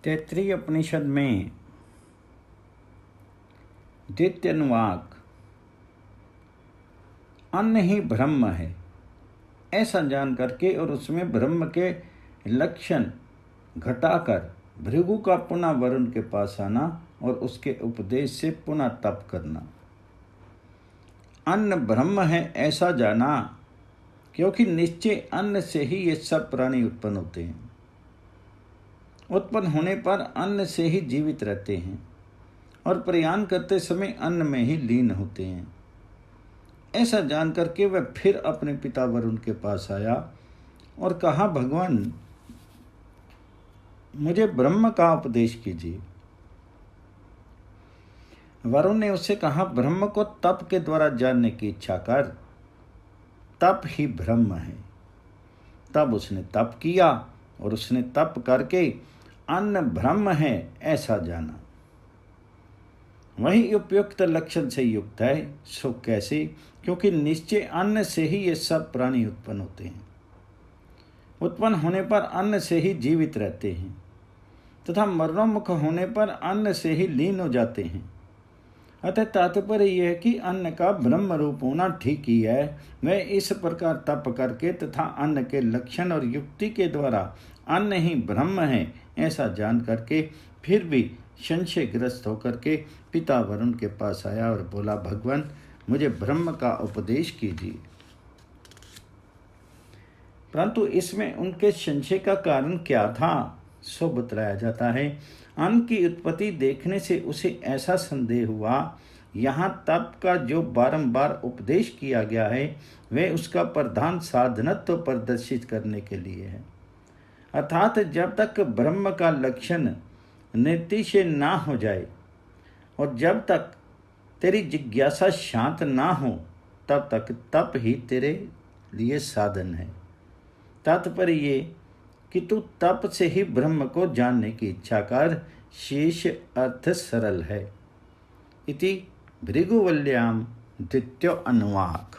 तैत्तिरीय उपनिषद में द्वितीय अनुवाक अन्न ही ब्रह्म है ऐसा जान करके और उसमें ब्रह्म के लक्षण घटाकर भृगु का पुनः वरुण के पास आना और उसके उपदेश से पुनः तप करना। अन्न ब्रह्म है ऐसा जाना, क्योंकि निश्चय अन्न से ही ये सब प्राणी उत्पन्न होते हैं। उत्पन्न होने पर अन्न से ही जीवित रहते हैं और प्रयाण करते समय अन्न में ही लीन होते हैं। ऐसा जान करके वह फिर अपने पिता वरुण के पास आया और कहा, भगवान मुझे ब्रह्म का उपदेश कीजिए। वरुण ने उससे कहा, ब्रह्म को तप के द्वारा जानने की इच्छा कर, तप ही ब्रह्म है। तब उसने तप किया और उसने तप करके अन्न ब्रह्म है ऐसा जाना। वही उपयुक्त लक्षण से युक्त है। सो कैसे? क्योंकि निश्चय अन्न से ही ये सब प्राणी उत्पन्न होते हैं। उत्पन्न होने पर अन्न से ही जीवित रहते हैं तथा मरणोन्मुख होने पर अन्न से ही लीन हो जाते हैं। अतः तात्पर्य यह है कि अन्न का ब्रह्म रूप होना ठीक ही है। वह इस प्रकार तप करके तथा अन्न के लक्षण और युक्ति के द्वारा अन्न ही ब्रह्म है ऐसा जान करके फिर भी संशयग्रस्त होकर के पिता वरुण के पास आया और बोला, भगवान मुझे ब्रह्म का उपदेश कीजिए। परंतु इसमें उनके संशय का कारण क्या था सो बतलाया जाता है। अन्न की उत्पत्ति देखने से उसे ऐसा संदेह हुआ, यहाँ तप का जो बारंबार उपदेश किया गया है वह उसका प्रधान साधनत्व प्रदर्शित करने के लिए है। अर्थात जब तक ब्रह्म का लक्षण निर्तिशय ना हो जाए और जब तक तेरी जिज्ञासा शांत ना हो तब तक तप ही तेरे लिए साधन है। तात्पर्य ये कि तू तप से ही ब्रह्म को जानने की इच्छा कर, शेष अर्थ सरल है। इति भृगुवल्याम द्वितीय अनुवाक।